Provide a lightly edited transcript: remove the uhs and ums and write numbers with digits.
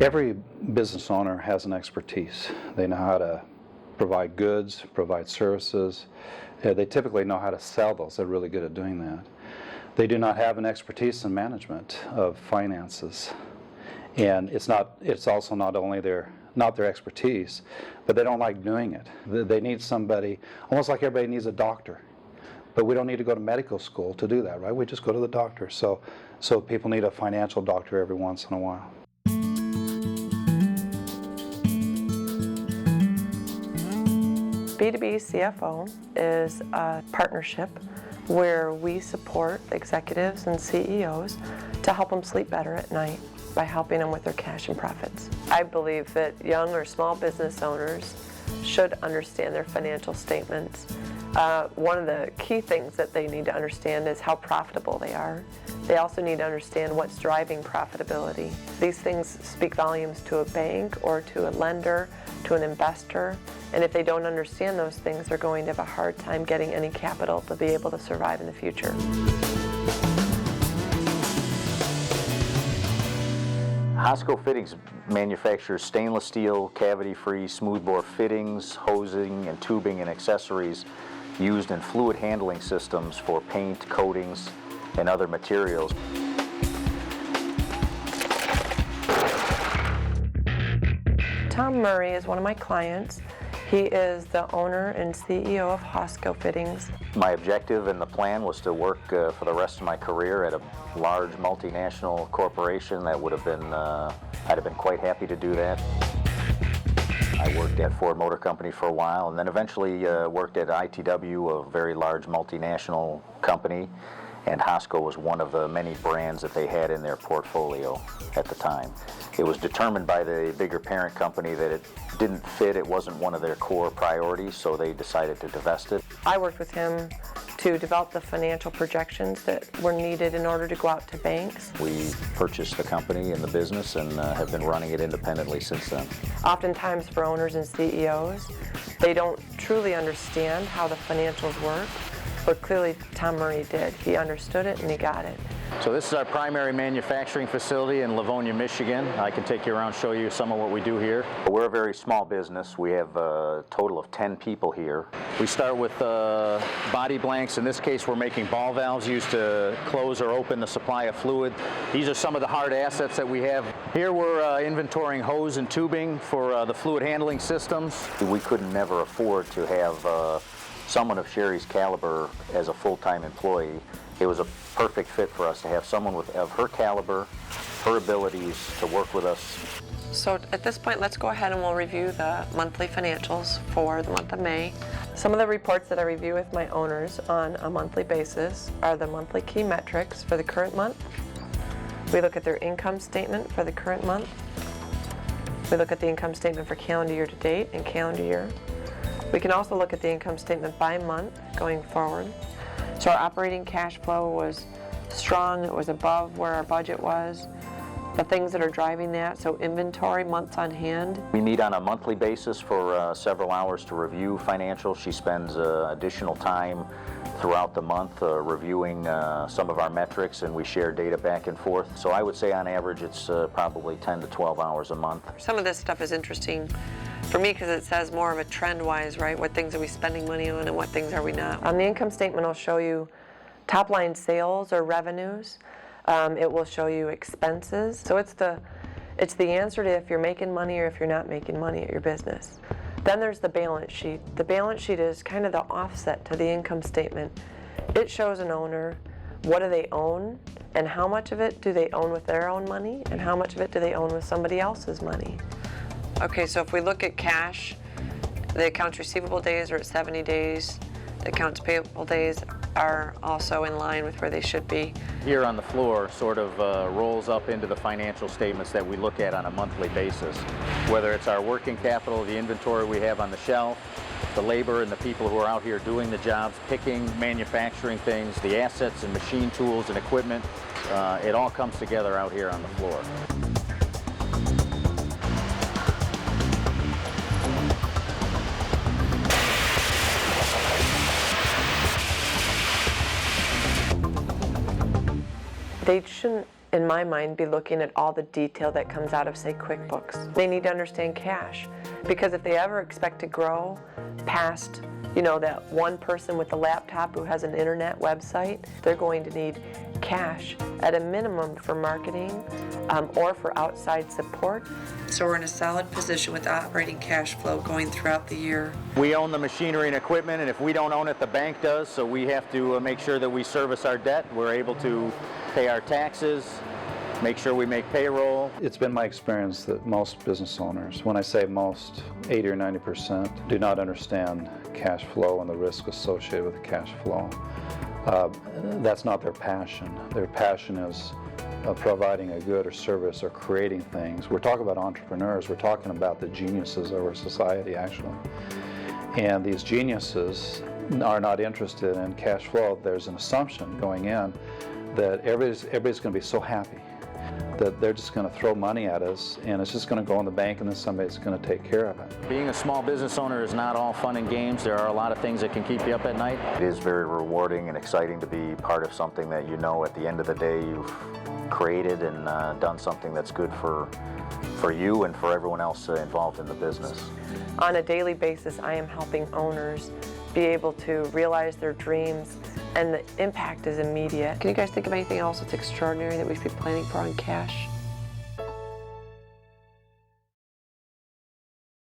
Every business owner has an expertise. They know how to provide goods, provide services. They typically know how to sell those. They're really good at doing that. They do not have an expertise in management of finances. And it's also not only not their expertise, but they don't like doing it. They need somebody, almost like everybody needs a doctor. But we don't need to go to medical school to do that, right? We just go to the doctor. So people need a financial doctor every once in a while. B2B CFO is a partnership where we support executives and CEOs to help them sleep better at night by helping them with their cash and profits. I believe that young or small business owners should understand their financial statements. One of the key things that they need to understand is how profitable they are. They also need to understand what's driving profitability. These things speak volumes to a bank or to a lender, to an investor, and if they don't understand those things, they're going to have a hard time getting any capital to be able to survive in the future. Hosco Fittings manufactures stainless steel, cavity-free, smoothbore fittings, hosing, and tubing and accessories used in fluid handling systems for paint, coatings, and other materials. Tom Murray is one of my clients. He is the owner and CEO of Hosco Fittings. My objective and the plan was to work for the rest of my career at a large multinational corporation. That would have been, I'd have been quite happy to do that. I worked at Ford Motor Company for a while, and then eventually worked at ITW, a very large multinational company, and Hosco was one of the many brands that they had in their portfolio at the time. It was determined by the bigger parent company that it didn't fit, it wasn't one of their core priorities, so they decided to divest it. I worked with him to develop the financial projections that were needed in order to go out to banks. We purchased the company and the business and have been running it independently since then. Oftentimes for owners and CEOs, they don't truly understand how the financials work, but clearly Tom Murray did. He understood it and he got it. So this is our primary manufacturing facility in Livonia, Michigan. I can take you around, show you some of what we do here. We're a very small business. We have a total of 10 people here. We start with body blanks. In this case, we're making ball valves used to close or open the supply of fluid. These are some of the hard assets that we have. Here we're inventorying hose and tubing for the fluid handling systems. We could never afford to have someone of Sherry's caliber as a full-time employee. It was a perfect fit for us to have someone of her caliber, her abilities to work with us. So at this point, let's go ahead and we'll review the monthly financials for the month of May. Some of the reports that I review with my owners on a monthly basis are the monthly key metrics for the current month. We look at their income statement for the current month. We look at the income statement for calendar year to date and calendar year. We can also look at the income statement by month going forward. So our operating cash flow was strong, it was above where our budget was. The things that are driving that, so inventory, months on hand. We meet on a monthly basis for several hours to review financials. She spends additional time throughout the month reviewing some of our metrics, and we share data back and forth. So I would say on average it's probably 10 to 12 hours a month. Some of this stuff is interesting for me because it says more of a trend-wise, right? What things are we spending money on and what things are we not? On the income statement, I'll show you top-line sales or revenues. It will show you expenses. So it's the answer to if you're making money or if you're not making money at your business. Then there's the balance sheet. The balance sheet is kind of the offset to the income statement. It shows an owner what do they own and how much of it do they own with their own money and how much of it do they own with somebody else's money. Okay, so if we look at cash, the accounts receivable days are at 70 days. The accounts payable days are also in line with where they should be. Here on the floor sort of rolls up into the financial statements that we look at on a monthly basis. Whether it's our working capital, the inventory we have on the shelf, the labor and the people who are out here doing the jobs, picking, manufacturing things, the assets and machine tools and equipment, it all comes together out here on the floor. They shouldn't in my mind, be looking at all the detail that comes out of, say, QuickBooks. They need to understand cash, because if they ever expect to grow past, you know, that one person with the laptop who has an internet website, they're going to need cash at a minimum for marketing or for outside support. So we're in a solid position with operating cash flow going throughout the year. We own the machinery and equipment, and if we don't own it, the bank does, so we have to make sure that we service our debt. We're able to pay our taxes, make sure we make payroll. It's been my experience that most business owners, when I say most, 80 or 90%, do not understand cash flow and the risk associated with the cash flow. That's not their passion. Their passion is providing a good or service or creating things. We're talking about entrepreneurs. We're talking about the geniuses of our society, actually. And these geniuses are not interested in cash flow. There's an assumption going in that everybody's going to be so happy that they're just going to throw money at us and it's just going to go in the bank and then somebody's going to take care of it. Being a small business owner is not all fun and games. There are a lot of things that can keep you up at night. It is very rewarding and exciting to be part of something that you know at the end of the day you've created and done something that's good for you and for everyone else involved in the business. On a daily basis, I am helping owners be able to realize their dreams, and the impact is immediate. Can you guys think of anything else that's extraordinary that we should be planning for on cash?